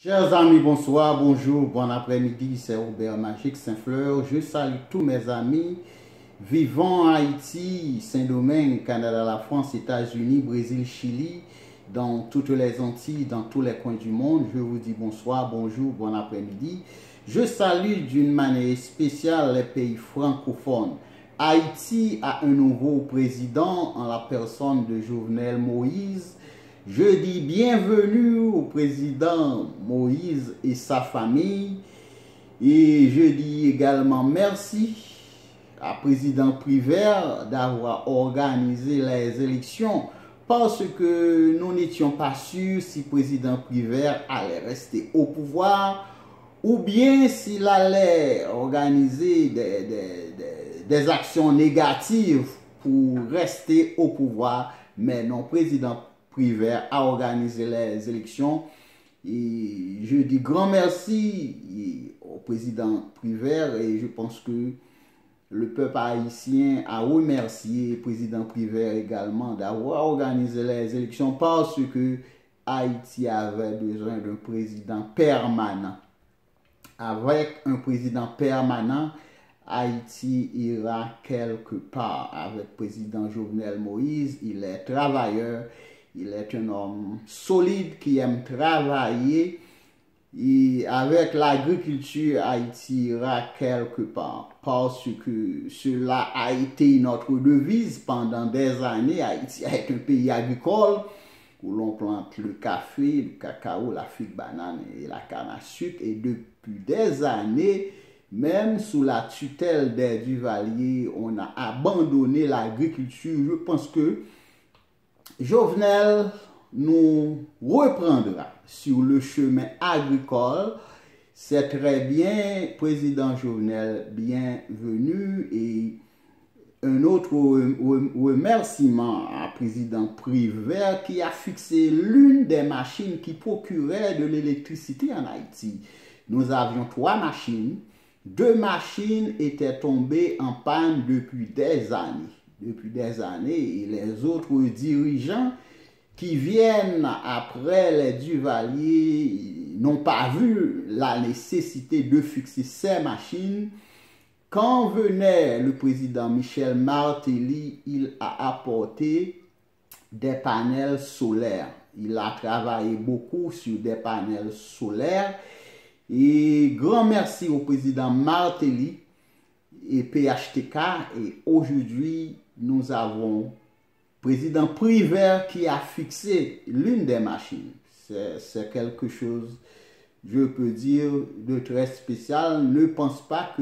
Chers amis, bonsoir, bonjour, bon après-midi, c'est Robert Magique Saint-Fleur. Je salue tous mes amis vivant en Haïti, Saint-Domingue, Canada, la France, États-Unis, Brésil, Chili, dans toutes les Antilles, dans tous les coins du monde. Je vous dis bonsoir, bonjour, bon après-midi. Je salue d'une manière spéciale les pays francophones. Haïti a un nouveau président en la personne de Jovenel Moïse. Je dis bienvenue au président Moïse et sa famille. Et je dis également merci à président Privert d'avoir organisé les élections parce que nous n'étions pas sûrs si président Privert allait rester au pouvoir ou bien s'il allait organiser des actions négatives pour rester au pouvoir. Mais non, président Privert a organisé les élections et je dis grand merci au président Privert et je pense que le peuple haïtien a remercié le président Privert également d'avoir organisé les élections parce que Haïti avait besoin d'un président permanent. Avec un président permanent, Haïti ira quelque part. Avec le président Jovenel Moïse, il est travailleur. Il est un homme solide qui aime travailler et avec l'agriculture, Haïti ira quelque part parce que cela a été notre devise pendant des années. Haïti est un pays agricole où l'on plante le café, le cacao, la figue banane et la canne à sucre et depuis des années, même sous la tutelle des Duvalier, on a abandonné l'agriculture. Je pense que Jovenel nous reprendra sur le chemin agricole. C'est très bien, président Jovenel, bienvenue. Et un autre remerciement à président Privert qui a fixé l'une des machines qui procuraient de l'électricité en Haïti. Nous avions 3 machines. 2 machines étaient tombées en panne depuis des années. Et les autres dirigeants qui viennent après les Duvalier n'ont pas vu la nécessité de fixer ces machines. Quand venait le président Michel Martelly, il a apporté des panels solaires. Il a travaillé beaucoup sur des panels solaires. Et grand merci au président Martelly et PHTK. Et aujourd'hui, nous avons président Privert qui a fixé l'une des machines. C'est quelque chose, je peux dire, de très spécial. Ne pense pas que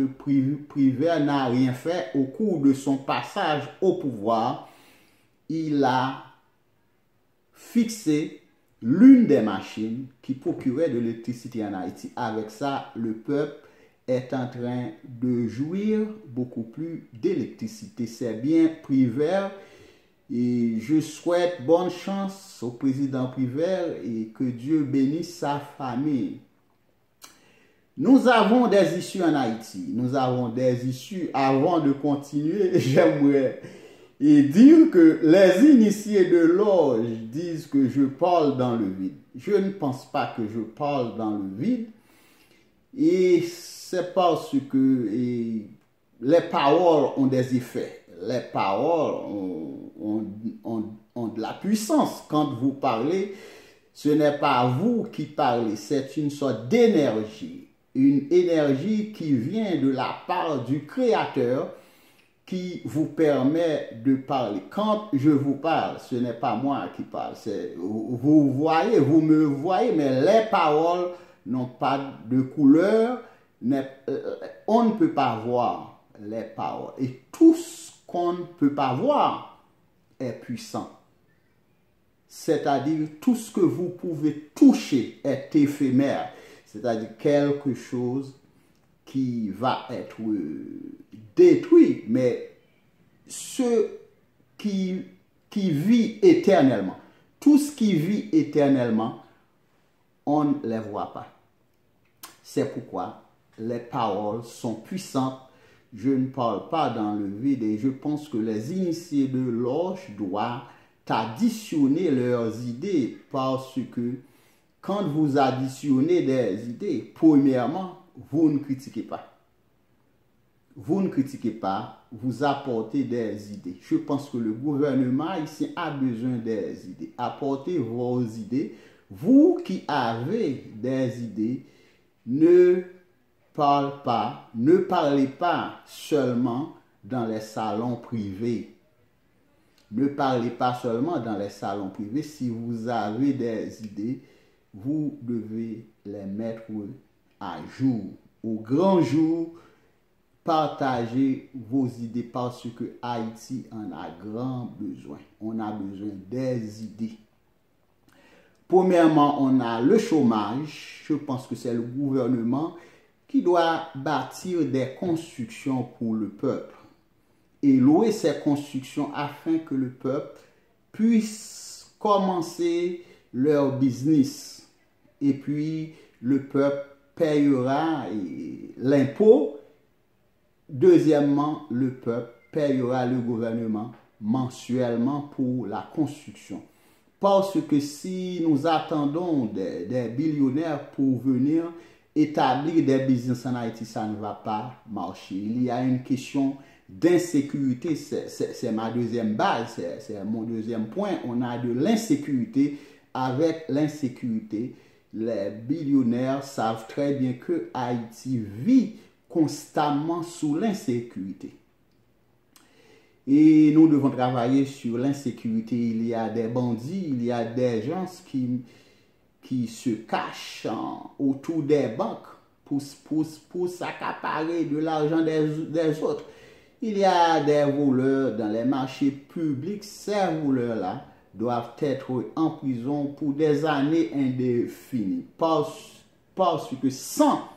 Privert n'a rien fait au cours de son passage au pouvoir. Il a fixé l'une des machines qui procurait de l'électricité en Haïti. Avec ça, le peuple est en train de jouir beaucoup plus d'électricité. C'est bien Privert. Et je souhaite bonne chance au président Privert et que Dieu bénisse sa famille. Nous avons des issues en Haïti. Nous avons des issues. Avant de continuer, j'aimerais dire que les initiés de loge disent que je parle dans le vide. Je ne pense pas que je parle dans le vide. Et c'est parce que les paroles ont des effets. Les paroles ont de la puissance. Quand vous parlez, ce n'est pas vous qui parlez, c'est une sorte d'énergie. Une énergie qui vient de la part du Créateur qui vous permet de parler. Quand je vous parle, ce n'est pas moi qui parle. Vous voyez, vous me voyez, mais les paroles n'ont pas de couleur. On ne peut pas voir les paroles. Et tout ce qu'on ne peut pas voir est puissant. C'est-à-dire tout ce que vous pouvez toucher est éphémère. C'est-à-dire quelque chose qui va être détruit. Mais ce qui vit éternellement, tout ce qui vit éternellement, on ne les voit pas. C'est pourquoi les paroles sont puissantes. Je ne parle pas dans le vide et je pense que les initiés de loge doivent additionner leurs idées parce que quand vous additionnez des idées, premièrement, vous ne critiquez pas. Vous ne critiquez pas, vous apportez des idées. Je pense que le gouvernement ici a besoin des idées. Apportez vos idées. Vous qui avez des idées, ne parlez pas seulement dans les salons privés. Ne parlez pas seulement dans les salons privés. Si vous avez des idées, vous devez les mettre à jour, au grand jour. Partagez vos idées parce que Haïti en a grand besoin. On a besoin des idées. Premièrement, on a le chômage. Je pense que c'est le gouvernement qui doit bâtir des constructions pour le peuple et louer ces constructions afin que le peuple puisse commencer leur business. Et puis, le peuple payera l'impôt. Deuxièmement, le peuple payera le gouvernement mensuellement pour la construction. Parce que si nous attendons des billionnaires pour venir établir des business en Haïti, ça ne va pas marcher. Il y a une question d'insécurité, c'est ma deuxième base, c'est mon deuxième point. On a de l'insécurité. Avec l'insécurité, les billionnaires savent très bien que Haïti vit constamment sous l'insécurité. Et nous devons travailler sur l'insécurité. Il y a des bandits, il y a des gens qui se cachent autour des banques pour s'accaparer de l'argent des autres. Il y a des voleurs dans les marchés publics. Ces voleurs-là doivent être en prison pour des années indéfinies. Parce que sans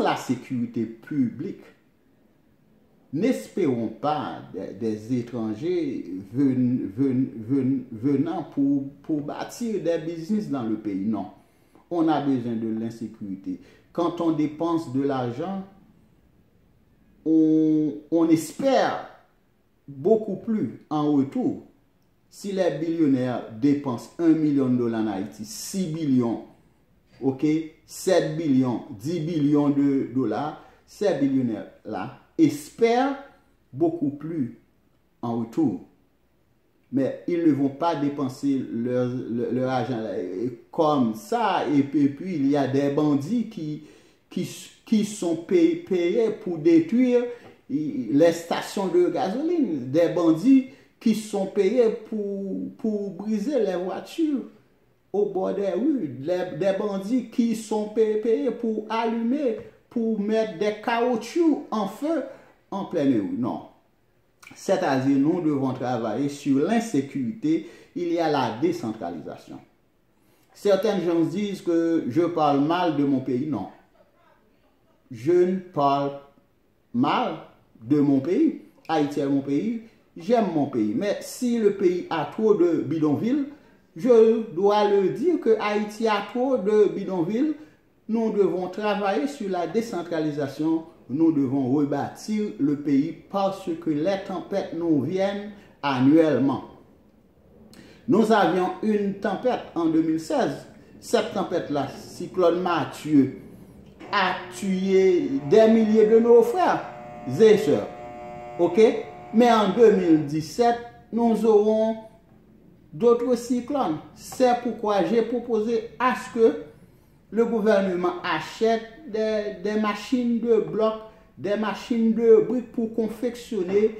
la sécurité publique, n'espérons pas des étrangers venant pour bâtir des business dans le pays. Non, on a besoin de l'insécurité. Quand on dépense de l'argent, on espère beaucoup plus en retour. Si les billionnaires dépensent 1 million de dollars en Haïti, 6 billions, ok, 7 billions, 10 billions de dollars, ces billionnaires-là espèrent beaucoup plus en retour. Mais ils ne vont pas dépenser leur argent comme ça. Et puis, il y a des bandits qui sont payés pour détruire les stations de gasoline. Des bandits qui sont payés pour briser les voitures au bord des rues. Des bandits qui sont payés pour allumer, pour mettre des caoutchoucs en feu en pleine rue. Non. C'est-à-dire, nous devons travailler sur l'insécurité. Il y a la décentralisation. Certains gens disent que je parle mal de mon pays. Non. Je ne parle mal de mon pays. Haïti est mon pays. J'aime mon pays. Mais si le pays a trop de bidonvilles, je dois le dire que Haïti a trop de bidonvilles. Nous devons travailler sur la décentralisation. Nous devons rebâtir le pays parce que les tempêtes nous viennent annuellement. Nous avions une tempête en 2016. Cette tempête-là, cyclone Mathieu, a tué des milliers de nos frères et sœurs. Ok? Mais en 2017, nous aurons d'autres cyclones. C'est pourquoi j'ai proposé à ce que le gouvernement achète des machines de blocs, des machines de briques pour confectionner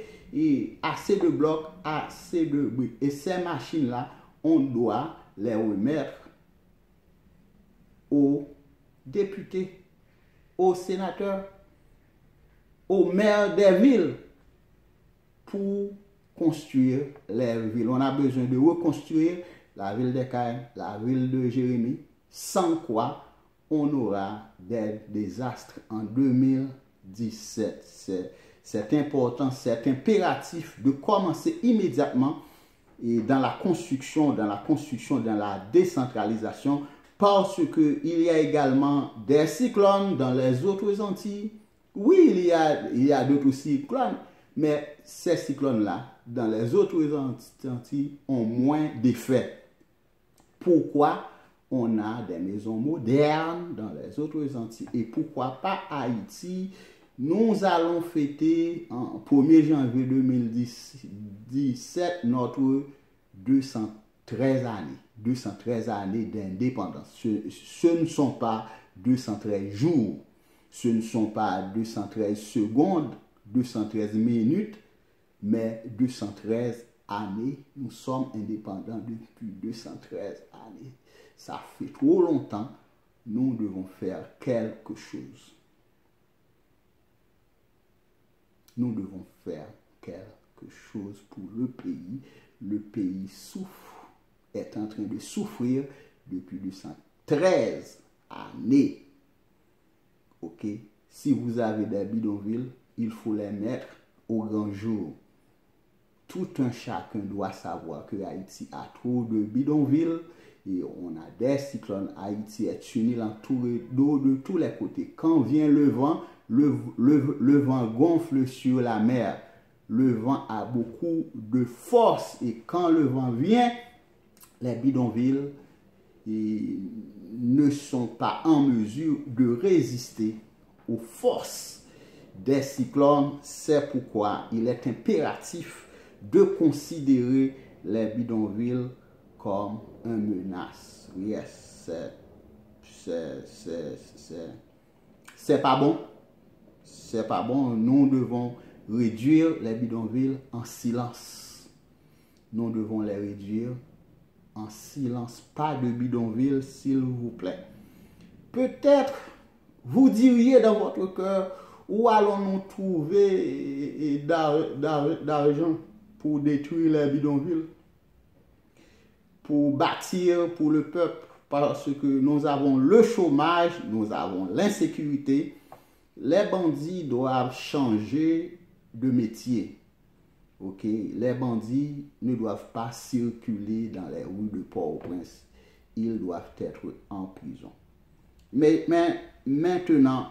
assez de blocs, assez de briques. Et ces machines-là, on doit les remettre aux députés, aux sénateurs, aux maires des villes pour construire les villes. On a besoin de reconstruire la ville de Caen, la ville de Jérémie, sans quoi on aura des désastres en 2017. C'est important, c'est impératif de commencer immédiatement et dans la construction, dans la décentralisation, parce qu'il y a également des cyclones dans les autres Antilles. Oui, il y a d'autres cyclones, mais ces cyclones-là, dans les autres Antilles, ont moins d'effet. Pourquoi? on a des maisons modernes dans les autres Antilles. Et pourquoi pas Haïti? Nous allons fêter en 1er janvier 2017 notre 213 années. 213 années d'indépendance. Ce ne sont pas 213 jours, ce ne sont pas 213 secondes, 213 minutes, mais 213 années. Nous sommes indépendants depuis 213 années. Ça fait trop longtemps. Nous devons faire quelque chose. Nous devons faire quelque chose pour le pays. Le pays souffre, est en train de souffrir depuis 213 années. Ok? Si vous avez des bidonvilles, il faut les mettre au grand jour. Tout un chacun doit savoir que Haïti a trop de bidonvilles et on a des cyclones. Haïti est une île entourée d'eau de tous les côtés. Quand vient le vent, le vent gonfle sur la mer. Le vent a beaucoup de force et quand le vent vient, les bidonvilles ne sont pas en mesure de résister aux forces des cyclones. C'est pourquoi il est impératif de considérer les bidonvilles comme une menace. Yes, c'est pas bon. C'est pas bon. Nous devons réduire les bidonvilles en silence. Nous devons les réduire en silence. Pas de bidonville, s'il vous plaît. Peut-être vous diriez dans votre cœur, où allons-nous trouver d'argent pour détruire les bidonvilles, pour bâtir pour le peuple, parce que nous avons le chômage, nous avons l'insécurité. Les bandits doivent changer de métier. Ok, les bandits ne doivent pas circuler dans les rues de Port-au-Prince. Ils doivent être en prison. Mais maintenant,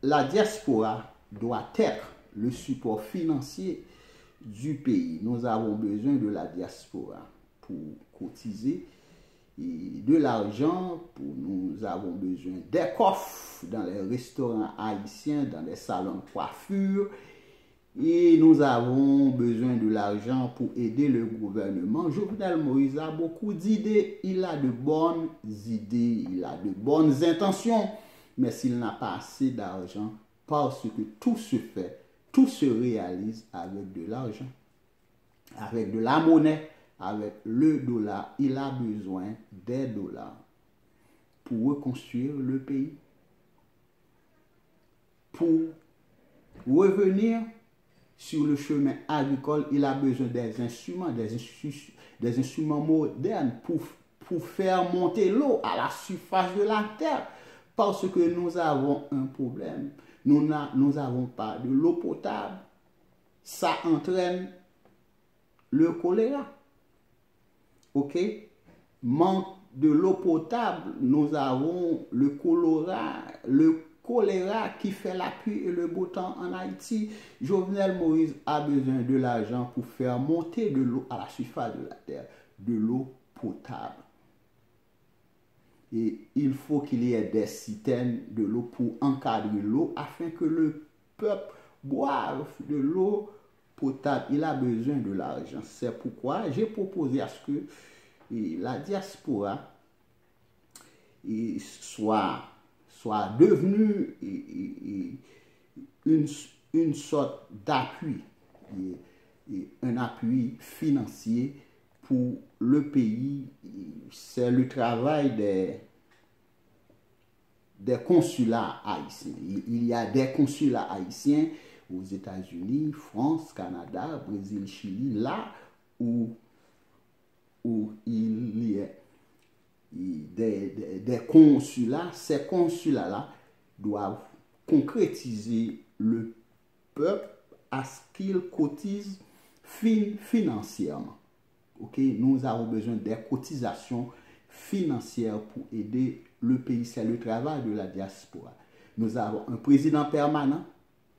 la diaspora doit être le support financier du pays. Nous avons besoin de la diaspora pour cotiser et de l'argent. Nous avons besoin des coffres dans les restaurants haïtiens, dans les salons de coiffure. Et nous avons besoin de l'argent pour aider le gouvernement. Jovenel Moïse a beaucoup d'idées. Il a de bonnes idées, il a de bonnes intentions. Mais s'il n'a pas assez d'argent, parce que tout se fait, tout se réalise avec de l'argent, avec de la monnaie, avec le dollar. Il a besoin des dollars pour reconstruire le pays, pour revenir sur le chemin agricole. Il a besoin des instruments, des instruments modernes pour faire monter l'eau à la surface de la terre. Parce que nous avons un problème. Nous n'avons pas de l'eau potable. Ça entraîne le choléra. Ok? Manque de l'eau potable, nous avons le choléra qui fait la pluie et le beau temps en Haïti. Jovenel Moïse a besoin de l'argent pour faire monter de l'eau à la surface de la terre, de l'eau potable. Et il faut qu'il y ait des citernes de l'eau pour encadrer l'eau afin que le peuple boive de l'eau potable. Il a besoin de l'argent. C'est pourquoi j'ai proposé à ce que la diaspora soit devenue une sorte d'appui, un appui financier pour le pays. C'est le travail des consulats haïtiens. Il y a des consulats haïtiens aux États-Unis, France, Canada, Brésil, Chili, là où il y a des consulats. Ces consulats-là doivent concrétiser le peuple à ce qu'il cotise financièrement. Okay? Nous avons besoin des cotisations financières pour aider le pays. C'est le travail de la diaspora. Nous avons un président permanent.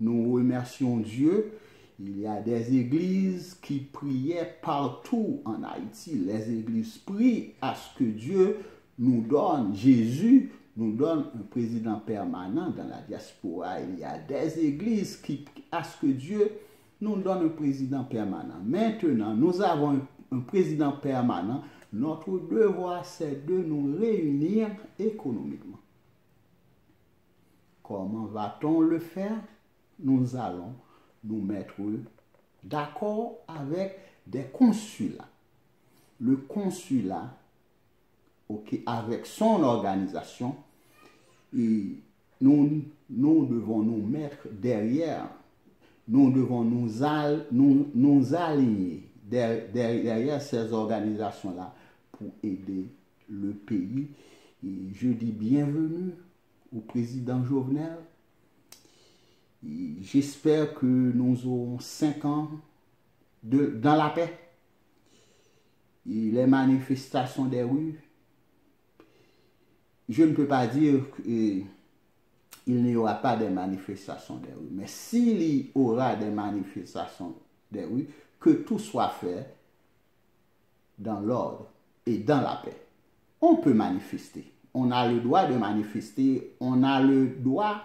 Nous remercions Dieu. Il y a des églises qui priaient partout en Haïti. Les églises prient à ce que Dieu nous donne, Jésus nous donne un président permanent dans la diaspora. Il y a des églises qui, à ce que Dieu nous donne un président permanent. Maintenant, nous avons un président permanent. Notre devoir, c'est de nous réunir économiquement. Comment va-t-on le faire? Nous allons nous mettre d'accord avec des consulats. Le consulat, avec son organisation, et nous devons nous mettre derrière, nous devons nous aligner derrière ces organisations-là pour aider le pays. Et je dis bienvenue au président Jovenel. J'espère que nous aurons 5 ans dans la paix. Et les manifestations des rues, je ne peux pas dire qu'il n'y aura pas de manifestations des rues, mais s'il y aura des manifestations des rues, que tout soit fait dans l'ordre et dans la paix. On peut manifester, on a le droit de manifester, on a le droit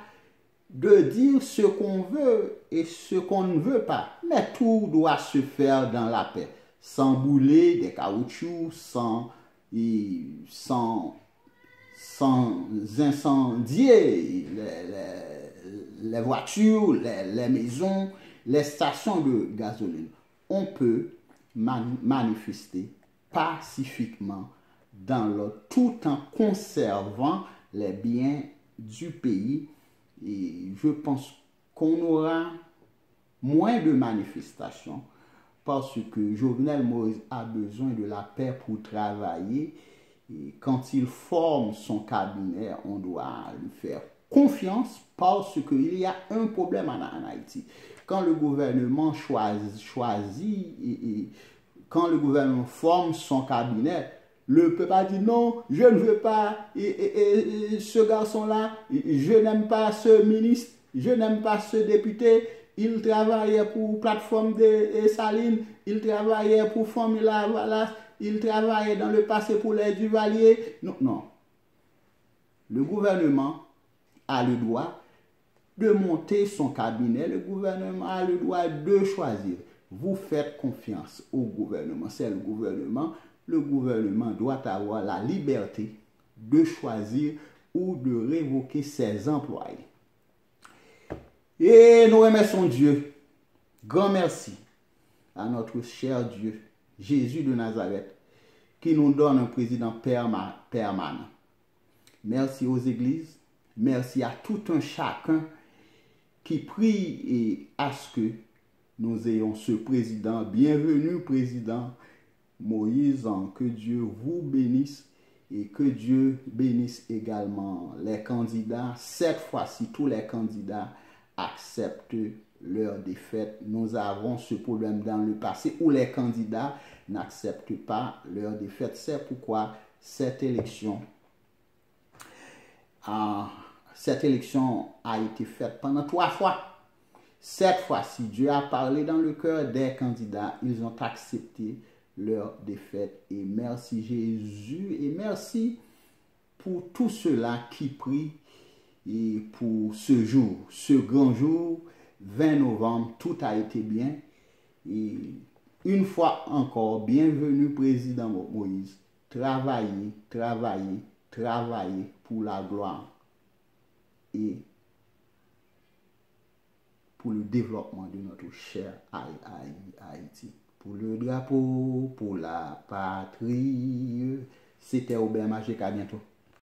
de dire ce qu'on veut et ce qu'on ne veut pas, mais tout doit se faire dans la paix, sans bouler des caoutchoucs, sans incendier les voitures, les maisons, les stations de gasoline. On peut manifester pacifiquement dans l'ordre, tout en conservant les biens du pays. Et je pense qu'on aura moins de manifestations parce que Jovenel Moïse a besoin de la paix pour travailler. Et quand il forme son cabinet, on doit lui faire confiance parce qu'il y a un problème en Haïti. Quand le gouvernement quand le gouvernement forme son cabinet, le peuple a dit non, je ne veux pas ce garçon-là, je n'aime pas ce ministre, je n'aime pas ce député, il travaillait pour plateforme de Saline, il travaillait pour Formula Valas, il travaillait dans le passé pour les Duvalier. Non, non. Le gouvernement a le droit de monter son cabinet, le gouvernement a le droit de choisir. Vous faites confiance au gouvernement, c'est le gouvernement. Le gouvernement doit avoir la liberté de choisir ou de révoquer ses employés. Et nous remercions Dieu. Grand merci à notre cher Dieu, Jésus de Nazareth, qui nous donne un président permanent. Merci aux églises, merci à tout un chacun qui prie et à ce que nous ayons ce président. Bienvenue, président Moïse, que Dieu vous bénisse et que Dieu bénisse également les candidats. Cette fois-ci, tous les candidats acceptent leur défaite. Nous avons ce problème dans le passé où les candidats n'acceptent pas leur défaite. C'est pourquoi cette élection a été faite pendant 3 fois. Cette fois-ci, Dieu a parlé dans le cœur des candidats. Ils ont accepté leur défaite. Et merci Jésus. Et merci pour tous ceux-là qui prient et pour ce jour, ce grand jour, 20 novembre, tout a été bien. Et une fois encore, bienvenue président Moïse. Travaillez, travaillez, travaillez pour la gloire et pour le développement de notre cher Haïti. Pour le drapeau, pour la patrie. C'était Robert Magic, à bientôt.